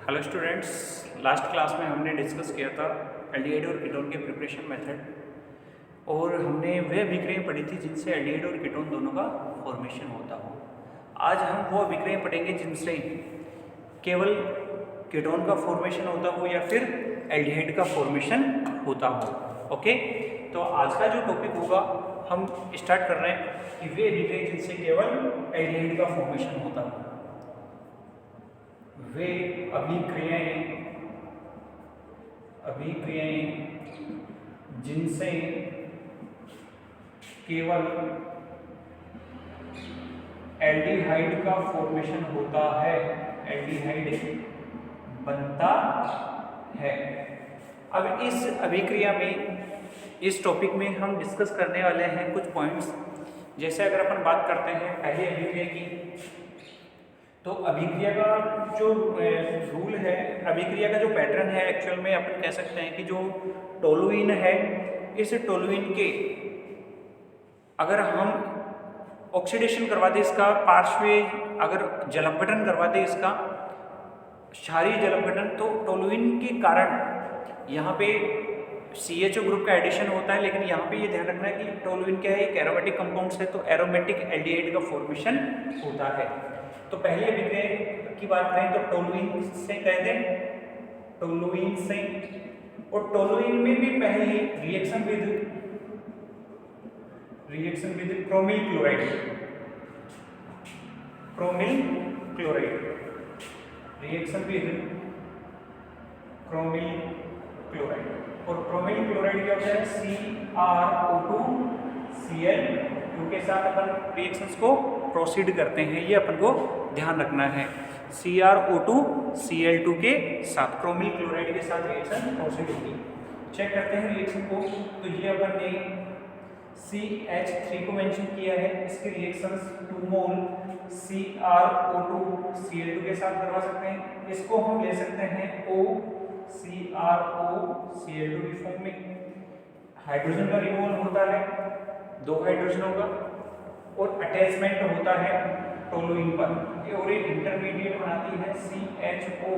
Hello students, last class में हमने discuss किया था एल्डिहाइड और कीटोन के प्रिपरेशन मेथड और हमने वे अभिक्रियाएं पढ़ी थी जिनसे एल्डिहाइड और कीटोन दोनों का फॉर्मेशन होता हो। आज हम वो अभिक्रियाएं पढ़ेंगे जिनसे केवल कीटोन का फॉर्मेशन होता हो या फिर एल्डिहाइड का फॉर्मेशन होता हो। ओके, तो आज का जो टॉपिक होगा हम स्टार्ट कर रहे हैं कि वे अभिक्रियाएं जिनसे केवल एल्डिहाइड का फॉर्मेशन होता हो। वे अभिक्रियाएं जिनसे केवल एल्डिहाइड का फॉर्मेशन होता है, एल्डिहाइड बनता है। अब इस अभिक्रिया में, इस टॉपिक में हम डिस्कस करने वाले हैं कुछ पॉइंट्स। जैसे अगर अपन बात करते हैं पहली अभिक्रिया की, तो अभिक्रिया का जो रूल है, अभिक्रिया का जो पैटर्न है, एक्चुअल में अपन कह सकते हैं कि जो टोलुइन है, इस टोलुइन के अगर हम ऑक्सीडेशन करवा दें, इसका पार्श्वीय अगर जलापघटन करवा दें, इसका क्षारीय जलापघटन, तो टोलुइन के कारण यहाँ पे CHO ग्रुप का एडिशन होता है। लेकिन यहाँ पे ये ध्यान रखना है कि टोलुइन क्या है, एक एरोमेटिक कंपाउंड्स है, तो एरोमेटिक एल्डिहाइड का फॉर्मेशन होता है। तो पहले अभिक्रिया की बात करें तो टोलुइन से कह दें, टोलुइन से, और टोलुइन में भी पहली reaction with chromyl chloride, reaction with chromyl chloride, और क्रोमिल क्लोराइड क्या होता है, CrO2Cl2 के साथ अपन रिएक्शंस को प्रोसीड करते हैं, ये अपन को ध्यान रखना है। CrO2Cl2 के साथ क्रोमिल क्लोराइड के साथ रिएक्शन प्रोसीड होगी। चेक करते हैं रिएक्शन को, तो ये अपन ने CH3 को मेंशन किया है, इसकी रिएक्शंस 2 मोल CrO2Cl2 के साथ करवा सकते हैं। इसको हम ले सकते हैं OCrOCl2 की फॉर्म में। हाइड्रोजन का रिमूवल होता है, 2 हाइड्रोजन होगा, और अटैचमेंट होता है टोलुइन पर, और एक इंटरमीडिएट बनाती है CrOHCl2।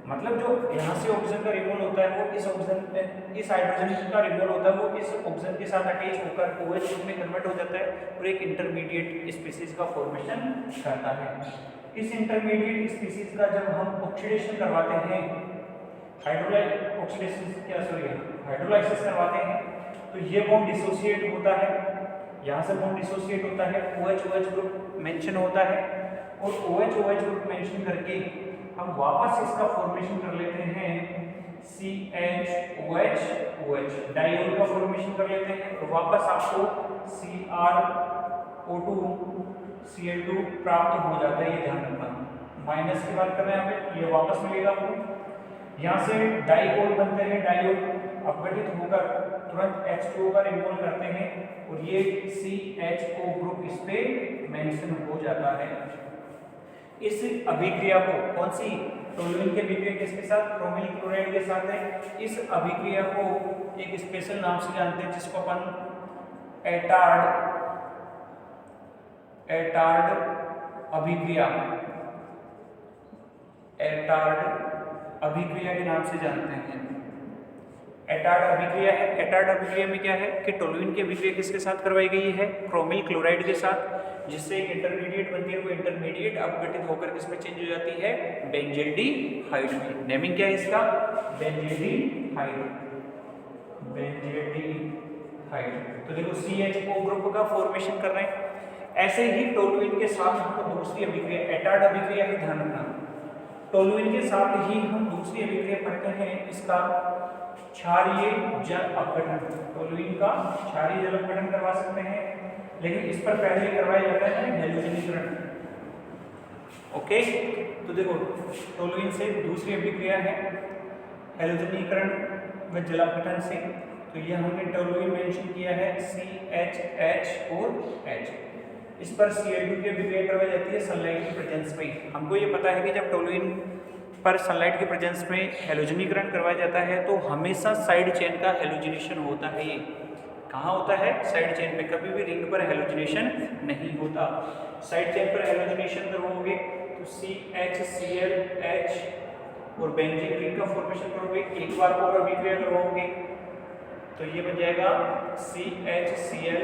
मतलब जो यहाँ से ऑक्सीजन का रिमूवल होता है वो इस हाइड्रोजन का रिमूवल होता है, वो इस ऑक्सीजन के साथ अटैच होकर OH ग्रुप में कन्वर्ट हो जाता है और एक इंटरमीडिएट स्पीसीज का फॉर्मेशन करता है। इस इंटरमीडिएट स्पीसीज का जब हम ऑक्सीडेशन करवाते हैं, हाइड्रोलाइसिस करवाते हैं, तो ये बॉन्ड डिसोसिएट होता है, यहाँ से बॉन्ड डिसोसिएट होता है, OH ग्रुप मेंशन होता है, और OH ग्रुप मेंशन करके हम वापस इसका फॉर्मेशन कर लेते हैं CHOH, डाइऑल का फॉर्मेशन कर लेते हैं, और वापस आपको CrO2Cl2 प्राप्त हो जाता है। ये ध्यान रखना, माइनस की बात कर रहे हैं यहाँ पे, ये वापस मिलेगा आपको। यहाँ से डाइऑल बनते हैं, डाइऑल अपघटित होकर तुरंत H2O का रिमूवल करते हैं, और ये CHO ग्रुप इस पे मेंशन हो जाता है। इस अभिक्रिया को, कौन सी, टोलुइन की अभिक्रिया किसके साथ, क्रोमिल क्लोराइड के साथ है। इस अभिक्रिया को एक स्पेशल नाम से जानते हैं, जिसको अपन एटार्ड अभिक्रिया के नाम से जानते हैं। एटार्ड अभिक्रिया है। एटार्ड अभिक्रिया में क्या है कि टोलुइन की अभिक्रिया किसके साथ करवाई गई है, क्रोमिल क्लोराइड के साथ, जिससे एक इंटरमीडिएट बनती है। वो इंटरमीडिएट अपघटित होकर किसमें चेंज हो जाती है, बेंजल्डिहाइड में। नेमिंग क्या है इसका, बेंजल्डिहाइड। तो देखो CHO ग्रुप का फॉर्मेशन कर रहे हैं। ऐसे ही टोलुइन के साथ हम दूसरी अभिक्रिया, एटार्ड अभिक्रिया है, ध्यान रखना, टोलुइन के साथ ही हम दूसरी अभिक्रिया पढ़ते हैं, इसका क्षारीय जल अपघटन। टोलुइन का क्षारीय जल अपघटन करवा सकते हैं, लेकिन इस पर पहले करवाया जाता है हैलोजनीकरण। ओके, तो देखो टोलुइन से दूसरी अभिक्रिया है हैलोजनीकरण व जलापघटन से। तो ये हमने टोलुइन मेंशन किया है CHH और H। इस पर Cl2 की अभिक्रिया करवाई जाती है सनलाइट की प्रेजेंस में। हमको ये पता है कि जब टोलुइन पर सनलाइट के प्रेजेंस में हेलोजनीकरण करवाया जाता है तो हमेशा साइड चेन का हेलोजिनेशन होता है। ये कहाँ होता है? साइड चेन पे। कभी भी रिंग पर हेलोजनेशन नहीं होता। साइड चेन पर हेलोजनेशन करोगे तो CH Cl और बेंजीन रिंग का फॉर्मेशन करोगे। एक बार और अभिक्रिया करवाओगे तो ये बन जाएगा CHCl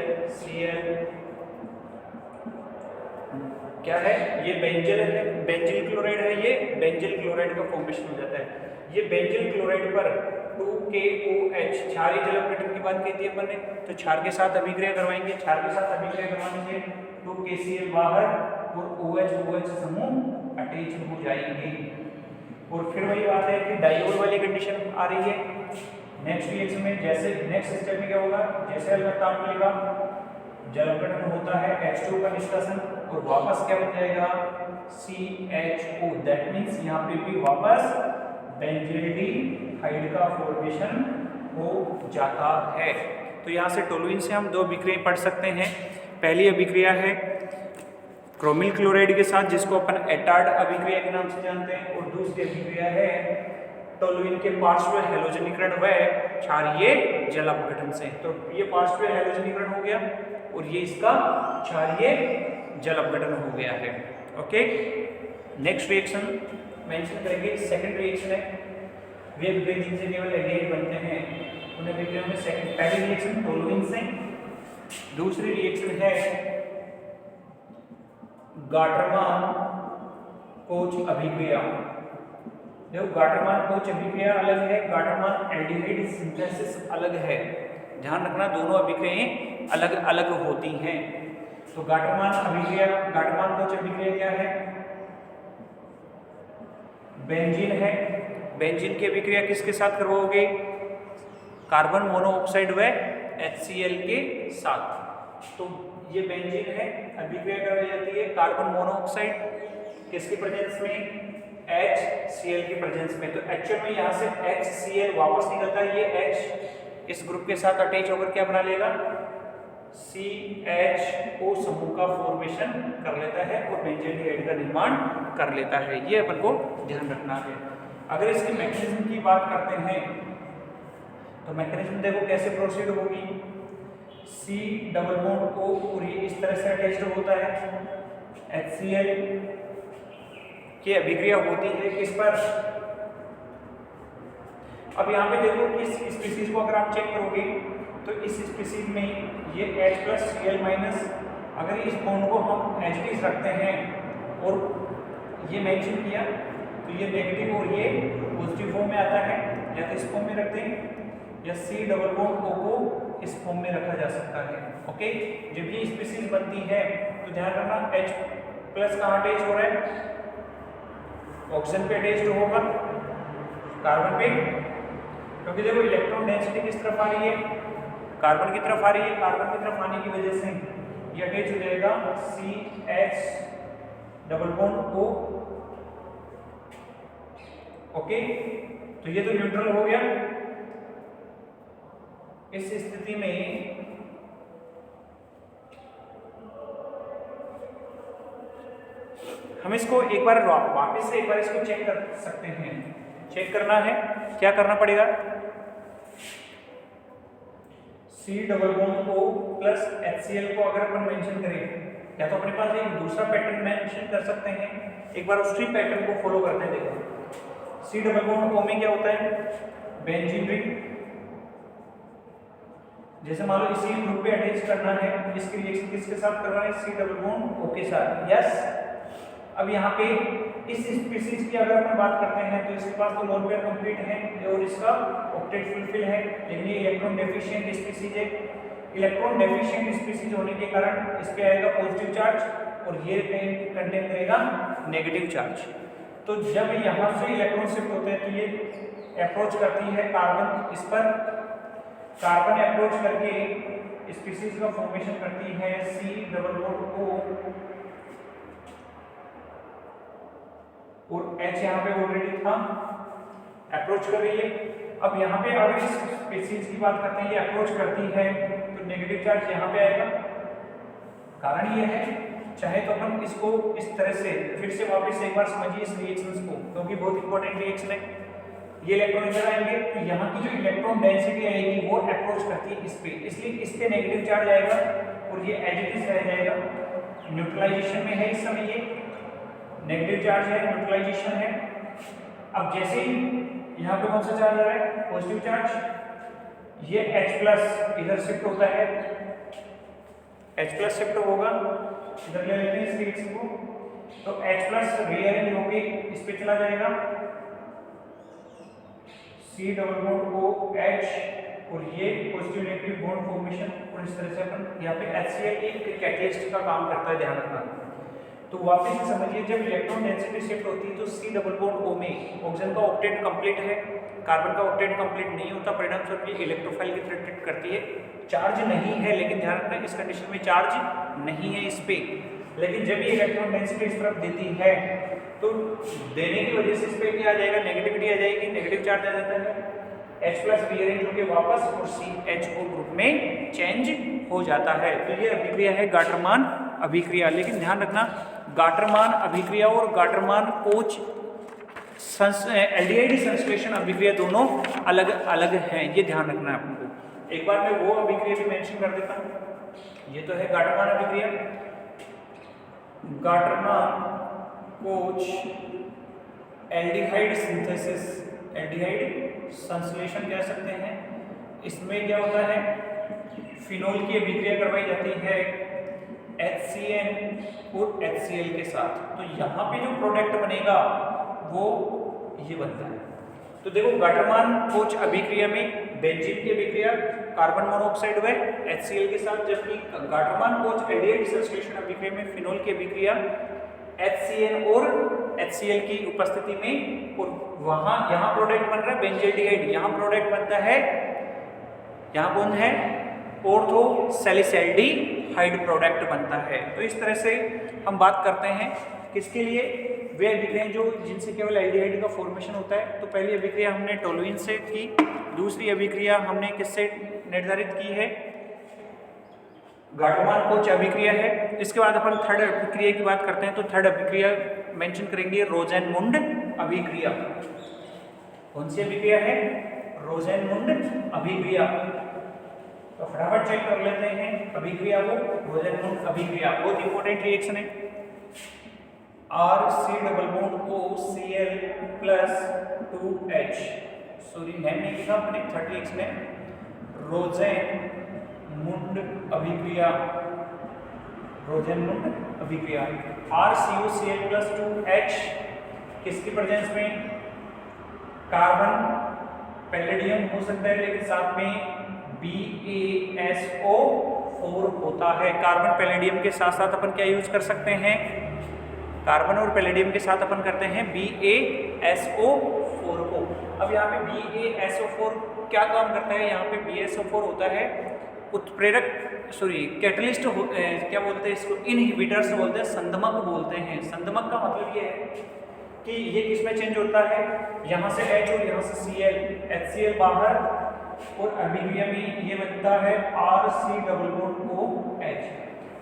क्या है? ये बेंजिल है, बेंजिल क्लोराइड है। ये बेंजिल क्लोराइड का फॉर्मेशन हो जाता है। ये बेंजिल क्लोराइड पर 2KOH क्षारीय जल अपघटन की बात कहती है अपन ने, तो क्षार के साथ अभिक्रिया करवाएंगे। क्षार के साथ अभिक्रिया करवाने से 2KCl बाहर और OH समूह अटैच हो जाएंगे। और फिर वही बात है कि डायोल वाली कंडीशन आ रही है नेक्स्ट रिएक्शन में। जैसे नेक्स्ट स्टेप में क्या होगा? जैसे अलबत्ता आपको लिखा जल अपघटन होता है, H2 का निष्कासन और वापस क्या बन जाएगा? CHO। दैट मीन्स यहाँ पे भी वापस बेंजील्डिहाइड का फॉर्मेशन हो जाता है। तो यहाँ से टोलुइन से हम दो अभिक्रियाएं पढ़ सकते हैं। पहली अभिक्रिया है क्रोमिल क्लोराइड के साथ, जिसको अपन एटार्ड अभिक्रिया के नाम से जानते हैं, और दूसरी अभिक्रिया है टोलुइन के पार्श्व हेलोजनीकरण व क्षारीय जल अपघटन से। तो ये पार्श्व हेलोजनीकरण हो गया और ये इसका क्षारीय जल अपघटन हो गया है। ओके, नेक्स्ट रिएक्शन मेंशन करेंगे। सेकंड रिएक्शन है वे अभिक्रिया जिनसे केवल एल्डिहाइड बनते हैं उन अभिक्रियाओं में सेकंड पहली रिएक्शन टोलुइन से, दूसरी रिएक्शन है गाटरमान कोच अभिक्रिया। देखो गाटरमान कोच अभिक्रिया अलग है, गाटरमान एल्डिहाइड सिंथेसिस अलग है। ध्यान रखना दोनों अभिक्रियाएं अलग अलग होती हैं। तो गाटरमान अभिक्रिया, गाटरमान कोच अभिक्रिया क्या है? बेंजीन है। बेंजीन की अभिक्रिया किसके साथ करवाओगे? कार्बन मोनोऑक्साइड व HCl के साथ। तो ये बेंजीन है, अभिक्रिया करवाई जाती है कार्बन मोनोऑक्साइड किसके प्रेजेंस में? HCl के प्रेजेंस में। तो एक्चुअल में यहाँ से HCl वापस निकलता है, ये H इस ग्रुप के साथ अटैच होकर क्या बना लेगा? CHO समूह का फॉर्मेशन कर लेता है और बेंजील्डिहाइड का निर्माण कर लेता है। ये अपन को ध्यान रखना है। अगर इसके मैकेनिज्म की बात करते हैं तो मैकेनिज्म देखो कैसे प्रोसीड होगी। C डबल बॉन्ड O और ये इस तरह से अटैच्ड होता है। HCl की अभिक्रिया होती है किस पर? अब यहाँ पे देखो इस स्पीसीज को अगर आप चेक करोगे तो इस स्पीसीज में ये H+Cl- अगर इस बॉन्ड को हम H रखते हैं और ये मेंशन किया तो ये नेगेटिव और ये पॉजिटिव फॉर्म में आता है, या तो इस फॉर्म में रखते हैं या C डबल बॉन्ड O को इस फॉर्म में रखा जा सकता है। ओके, जब ये स्पीसीज बनती है तो ध्यान रखना H+ कहाँ अटैच हो रहा है? ऑक्सीजन पे अटैच्ड होगा, कार्बन पे, क्योंकि देखो इलेक्ट्रॉन डेंसिटी किस तरफ आ रही है? कार्बन की तरफ आ रही है। कार्बन की तरफ आने की वजह से ये अटैच हो जाएगा CH double bond O। Okay, तो ये तो न्यूट्रल हो गया। इस स्थिति में हम इसको एक बार वापस से एक बार इसको चेक कर सकते हैं। चेक करना है, क्या करना पड़ेगा? C double bond O plus HCl को अगर अपन मेंशन करें, या तो अपने पास एक दूसरा पैटर्न मेंशन कर सकते हैं। एक बार उसी पैटर्न को फॉलो करते हैं। देखो C डबल बॉन्ड O में क्या होता है? Benzene ring. जैसे मान लो इसी ग्रुप पे अटैच करना है, इसकी रिएक्शन किसके साथ करना है? C डबल बॉन्ड O के साथ। यस। अब यहाँ पे इस स्पीसीज की अगर हम बात करते हैं तो इसके पास तो लोन पेयर कंप्लीट है और इसका ऑक्टेट फुलफिल है, लेकिन ये इलेक्ट्रॉन डेफिशिएंट स्पीसीज है। इलेक्ट्रॉन डेफिशिएंट स्पीसीज होने के कारण इस पे आएगा पॉजिटिव चार्ज और ये कंटेन करेगा नेगेटिव चार्ज। तो जब यहाँ से इलेक्ट्रॉन शिफ्ट होते हैं तो ये अप्रोच करती है कार्बन, इस पर कार्बन अप्रोच करके स्पीसीज का फॉर्मेशन करती है C डबल बॉन्ड O और H यहाँ पे ऑलरेडी था, अप्रोच कर रही है। अब यहाँ पे अगर इस स्पीसीज की बात करते हैं, ये अप्रोच करती है तो नेगेटिव चार्ज यहाँ पे आएगा। कारण ये है, चाहे तो अपन इसको इस तरह से फिर से वापस एक बार समझिए इस रिएक्शंस को, क्योंकि बहुत इंपॉर्टेंट रिएक्शन है। ये इलेक्ट्रॉन इधर आएंगे तो यहाँ की जो इलेक्ट्रॉन डेंसिटी आएगी वो अप्रोच करती है इस पे, इसलिए इस पे नेगेटिव चार्ज आएगा और ये एज इट इज रह जाएगा। न्यूट्रलाइजेशन में है इस समय, ये नेगेटिव चार्ज है, न्यूट्रलाइजेशन है। अब जैसे ही यहाँ पे कौन सा चार्ज आ रहा है, पॉजिटिव चार्ज, ये H+ इधर शिफ्ट होता है, H+ शिफ्ट होगा, इधर ले लेते हैं इस X को, तो H+ रीअरेंज होके इस पे चला जाएगा, C डबल बॉन्ड OH, और ये पॉजिटिव नेगेटिव बॉन्ड फॉर्मेशन, और इस तरह से अपन यहाँ पे HCl एक कैटलिस्ट का काम करता है, ध्यान रखना। तो वापस से समझिए, जब इलेक्ट्रॉन डेंसिटी शिफ्ट होती है तो C डबल बॉन्ड O में ऑक्सीजन का ऑक्टेट कंप्लीट है, कार्बन का ऑक्टेट कंप्लीट नहीं होता, परिणाम स्वरूप ये इलेक्ट्रोफाइल की तरह ट्रीट करती है। चार्ज नहीं है, लेकिन ध्यान रखना इस कंडीशन में चार्ज नहीं है इस पे, लेकिन जब ये इलेक्ट्रॉन डेंसिटी इस तरफ देती है तो देने की वजह से इस पे क्या आ जाएगा, नेगेटिविटी आ जाएगी, नेगेटिव चार्ज आ जाता है, H+ रीअरेंज होकर वापस और CHO ग्रुप में चेंज हो जाता है। तो ये अभिक्रिया है गाटरमान अभिक्रिया। लेकिन ध्यान रखना, गाटरमान अभिक्रिया और गाटरमान कोच एल्डिहाइड संश्लेषण अभिक्रिया दोनों अलग अलग हैं, ये ध्यान रखना है आपको। एक बार मैं वो अभिक्रिया भी मेंशन कर देता हूँ। ये तो है गाटरमान अभिक्रिया, Gattermann coach aldehyde synthesis, aldehyde संश्लेषण कह सकते हैं। इसमें क्या होता है, फिनोल की अभिक्रिया करवाई जाती है HCN और HCl के साथ, तो यहाँ पे जो प्रोडक्ट बनेगा वो ये बनता है। तो देखो, गाटरमान कोच अभिक्रिया में बेंजीन की अभिक्रिया कार्बन मोनोऑक्साइड व HCl के साथ, जबकि गाटरमान कोच एल्डिहाइड संश्लेषण अभिक्रिया में फिनोल की अभिक्रिया HCN और HCl की उपस्थिति में, और वहां यहाँ प्रोडक्ट बन रहा है बेंजील्डिहाइड, यहाँ प्रोडक्ट बनता है, यहाँ कौन है, ऑर्थो सैलिसैल्डिहाइड प्रोडक्ट बनता है। तो इस तरह से हम बात करते हैं किसके लिए, वे अभिक्रियाएं जो जिनसे केवल एल्डिहाइड का फॉर्मेशन होता है। तो पहली अभिक्रिया हमने टोलुइन से की, दूसरी अभिक्रिया हमने किससे निर्धारित की है, गाटरमान कोच अभिक्रिया है। इसके बाद अपन थर्ड अभिक्रिया की बात करते हैं, तो थर्ड अभिक्रिया मेंशन करेंगे रोजेनमुंड अभिक्रिया। कौन सी अभिक्रिया है, रोजेनमुंड अभिक्रिया। तो फटाफट चेक कर लेते हैं अभिक्रिया को, रोजेनमुंड अभिक्रिया बहुत इंपॉर्टेंट रिएक्शन है। RC double bond OCl plus 2H, sorry name नहीं लिखा अपने, थर्ड रिएक्शन है रोजेनमुंड अभिक्रिया, रोजेनमुंड अभिक्रिया। RCOCl प्लस 2H किसकी प्रेजेंस में, कार्बन पैलेडियम हो सकता है, लेकिन साथ में BaSO4 होता है। कार्बन पैलेडियम के साथ साथ अपन क्या यूज कर सकते हैं, कार्बन और पैलेडियम के साथ अपन करते हैं BaSO4 को। अब यहाँ पे BaSO4 क्या काम करता है, यहाँ पे BaSO4 होता है उत्प्रेरक, सॉरी कैटलिस्ट, क्या बोलते हैं इसको, इनहिबिटर्स बोलते हैं, संदमक बोलते हैं। संदमक का मतलब ये है कि ये किसमें चेंज होता है, यहाँ से H और यहाँ से Cl, HCl बाहर, और अभिक्रिया में ये बनता है RC डबल बॉन्ड OH।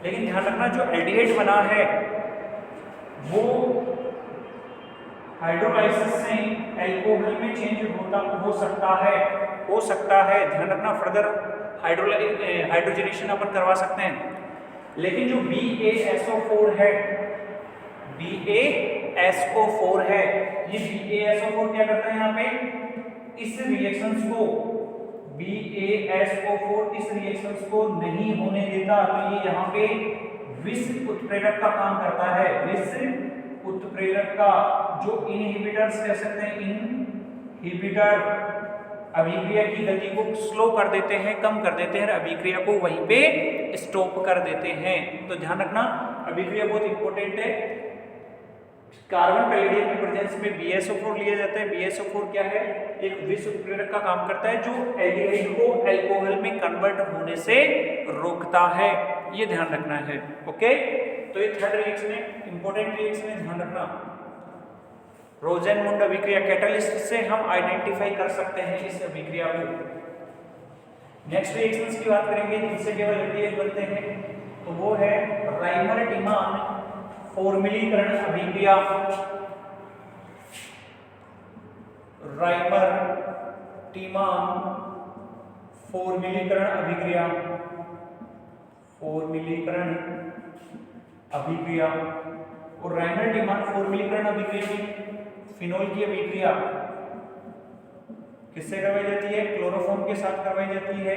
लेकिन ध्यान रखना, जो एल्डिहाइड बना है वो हाइड्रोलाइसिस से अल्कोहल में चेंज हो सकता है। ध्यान रखना, फर्दर हाइड्रोजनेशन अपन करवा सकते हैं। लेकिन जो BaSO4 है, BaSO4 है, ये BaSO4 क्या करता है, यहाँ पे इस रिएक्शंस को, BaSO4 इस रिएक्शंस को नहीं होने देता, तो ये यहाँ पे विष उत्प्रेरक का काम करता है। विष उत्प्रेरक का, जो इनहिबिटर्स कह सकते हैं, इनहिबिटर अभिक्रिया की गति को स्लो कर देते हैं, कम कर देते हैं, अभिक्रिया को वहीं पे स्टॉप कर देते हैं। तो ध्यान रखना, अभिक्रिया बहुत इंपॉर्टेंट है। कार्बन पैलेडियम की प्रेजेंस में BaSO4 लिया जाता है। BaSO4 क्या है, एक विष उत्प्रेरक का काम करता है, जो एल्डिहाइड को अल्कोहल में कन्वर्ट होने से रोकता है, ये ध्यान रखना है। ओके, तो ये थर्ड रिएक्शन है, इंपॉर्टेंट रिएक्शन है, ध्यान रखना। रोजेनमुंड अभिक्रिया, कैटलिस्ट से हम आइडेंटिफाई कर सकते हैं इस अभिक्रिया को। नेक्स्ट रिएक्शंस की बात करेंगे जिनसे केवल एल्डिहाइड बनते हैं, तो वो है राइमर-टीमान फॉर्मिलीकरण अभिक्रिया। राइमर टीमान फॉर्मिलीकरण अभिक्रिया, फॉर्मिलीकरण अभिक्रिया और राइमर टीमान फॉर्मिलीकरण अभिक्रिया में फिनोल की अभिक्रिया किससे करवाई जाती है? क्लोरोफॉर्म के साथ करवाई जाती है।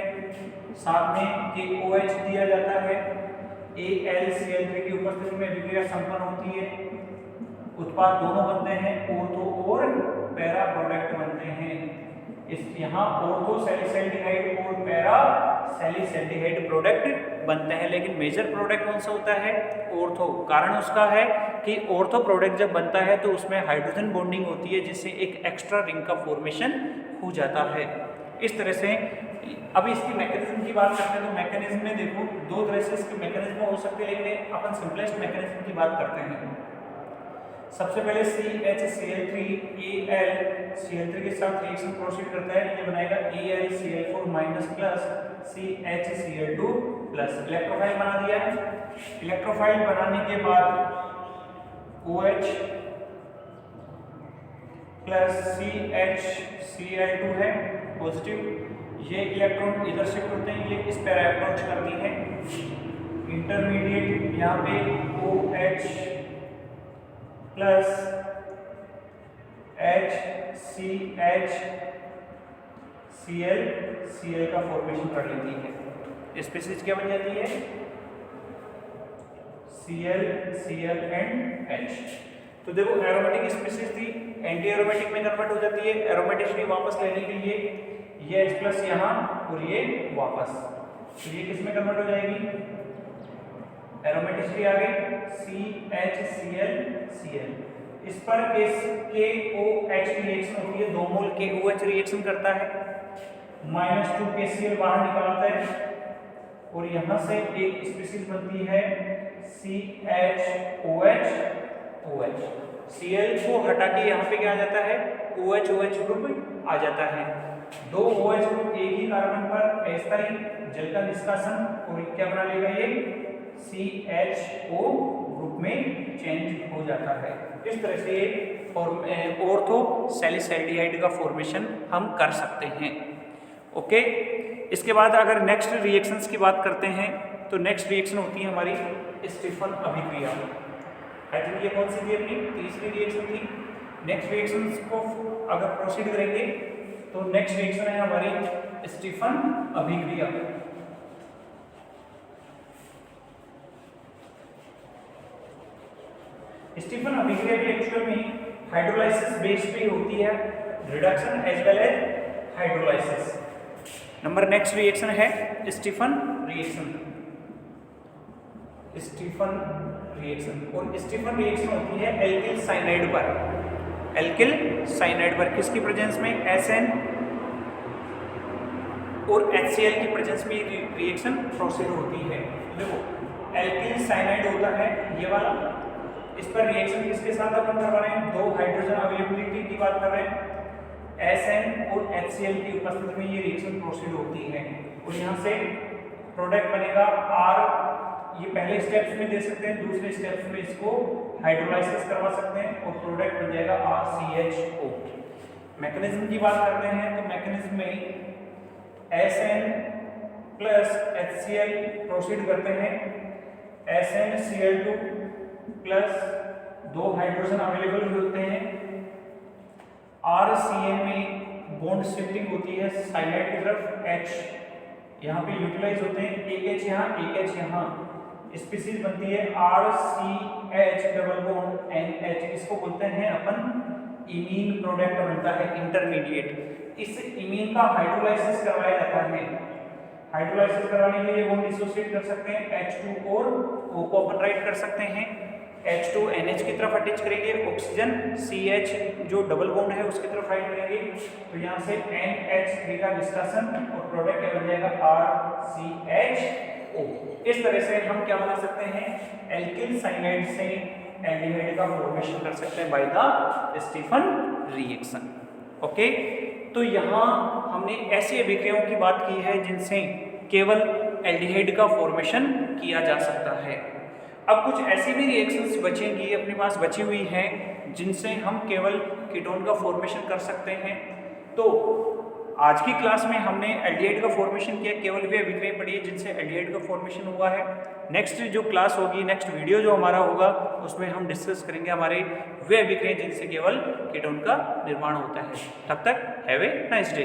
साथ में KOH दिया जाता है। AlCl3 की उपस्थिति में अभिक्रिया संपन्न होती है। उत्पाद दोनों बनते हैं, ऑर्थो और पैरा प्रोडक्ट बनते हैं। इस यहाँ ऑर्थो सैलिसैल्डिहाइड और पैरा सैलिसैल्डिहाइड प्रोडक्ट बनते हैं, लेकिन मेजर प्रोडक्ट कौन सा होता है? ऑर्थो। कारण उसका है कि ऑर्थो प्रोडक्ट जब बनता है तो उसमें हाइड्रोजन बॉन्डिंग होती है, जिससे एक एक्स्ट्रा रिंग का फॉर्मेशन हो जाता है। इस तरह से अभी इसकी मैकेनिज्म की बात करते हैं तो मैकेनिज्म में देखो दो तरह से इसके मैकेनिज्म हो सकते हैं, लेकिन अपन सिंपलेस्ट मैकेनिज्म की बात करते हैं। सबसे पहले CHCl3 AlCl3 के साथ रिएक्शन प्रोसीड करता है, ये बनाएगा AlCl4 minus plus CHCl2 plus. Electrophile बना दिया है। इलेक्ट्रोफाइल बनाने के बाद OH प्लस CHCl2 है पॉजिटिव, ये इलेक्ट्रॉन इधर शिफ्ट होते हैं, ये इस पैरा अप्रोच करती है। इंटरमीडिएट यहाँ पे OH प्लस HCl का फॉर्मेशन कर लेती है। स्पीशीज क्या बन जाती है? Cl and H। तो देखो एरोमेटिक स्पीशीज थी, एंटी एरोमेटिक में कन्वर्ट हो जाती है। एरोमेटिसिटी वापस लेने के लिए ये H प्लस यहाँ और ये वापस, तो ये किस में कन्वर्ट हो जाएगी? एरोमेटिसिटी आ गई CHCl। इस पर KOH की रिएक्शन होती है, 2 मोल KOH रिएक्शन करता है, -2 KCl बाहर निकालता है और यहाँ से एक स्पीशीज बनती है CHOH OH। Cl को हटा के यहाँ पे क्या आ जाता है? OH ग्रुप आ जाता है। 2 OH ग्रुप एक ही कार्बन पर अस्थायी जल का निष्कासन और क्या बना लेगा? ये CHO ग्रुप में चेंज हो जाता है। इस तरह से ऑर्थो सैलिसैल्डिहाइड का फॉर्मेशन हम कर सकते हैं। ओके, इसके बाद अगर नेक्स्ट रिएक्शंस की बात करते हैं तो नेक्स्ट रिएक्शन होती है हमारी स्टीफन अभिक्रिया। आई थिंक ये कौन सी थी? अपनी तीसरी रिएक्शन थी। नेक्स्ट रिएक्शन को अगर प्रोसीड करेंगे तो नेक्स्ट रिएक्शन है हमारी स्टीफन अभिक्रिया। स्टीफन अभिक्रिया भी एक्चुअल में हाइड्रोलाइसिस बेस पे होती है, reduction as well as hydrolysis. Number next reaction है स्टीफन रिएक्शन। स्टीफन रिएक्शन और स्टीफन रिएक्शन होती है एल्किल साइनाइड पर। एल्किल साइनाइड पर किसकी प्रेजेंस में? SN और HCl की प्रेजेंस में रिएक्शन प्रोसीड होती है। देखो एल्किल साइनाइड होता है ये वाला, इस पर रिएक्शन किसके साथ अपन करवा रहे हैं? 2 हाइड्रोजन अवेलेबिलिटी की बात कर रहे हैं। SN और HCl की उपस्थिति में ये रिएक्शन प्रोसीड होती है और यहाँ से प्रोडक्ट बनेगा R। ये पहले स्टेप्स में दे सकते हैं, दूसरे स्टेप्स में इसको हाइड्रोलाइसिस करवा सकते हैं और प्रोडक्ट बन जाएगा RCHO। मैकेनिज्म की बात करते हैं तो मैकेनिज्म में SN प्लस HCl प्रोसीड करते हैं, SnCl2 प्लस 2 हाइड्रोजन अवेलेबल होते हैं। RCN में बॉन्ड शिफ्टिंग होती है साइनाइड की तरफ, H यहाँ पे यूटिलाइज होते हैं, एक H यहाँ एक H यहाँ, स्पीशीज बनती है RCH डबल बॉन्ड NH। इसको बोलते हैं अपन इमीन प्रोडक्ट बनता है इंटरमीडिएट। इस इमीन का हाइड्रोलाइसिस करवाया जाता है। हाइड्रोलाइसिस करवाने के लिए वो डिसोसिएट कर सकते हैं H2 और O को अपन राइट कर सकते हैं। H2 NH की तरफ अटैच करेंगे, ऑक्सीजन CH जो डबल बॉन्ड है उसकी तरफ राइट करेंगे, तो यहाँ से NH3 का डिस्कशन और प्रोडक्ट क्या बन जाएगा? RCHO। इस तरह से हम क्या बना सकते हैं? एल्किल साइनाइड से एल्डिहाइड का फॉर्मेशन कर सकते हैं by the Stephen reaction. Okay, तो यहाँ हमने ऐसी अभिक्रियाओं की बात की है जिनसे केवल एल्डिहाइड का फॉर्मेशन किया जा सकता है। अब कुछ ऐसी भी रिएक्शंस बचेंगी अपने पास बची हुई हैं जिनसे हम केवल कीटोन का फॉर्मेशन कर सकते हैं। तो आज की क्लास में हमने एल्डिहाइड का फॉर्मेशन किया, केवल वे अभिक्रियाएं पढ़ी है जिनसे एल्डिहाइड का फॉर्मेशन हुआ है। नेक्स्ट जो क्लास होगी, नेक्स्ट वीडियो जो हमारा होगा, उसमें हम डिस्कस करेंगे हमारे वे अभिक्रियाएं जिनसे केवल कीटोन का निर्माण होता है। तब तक हैव ए नाइस डे।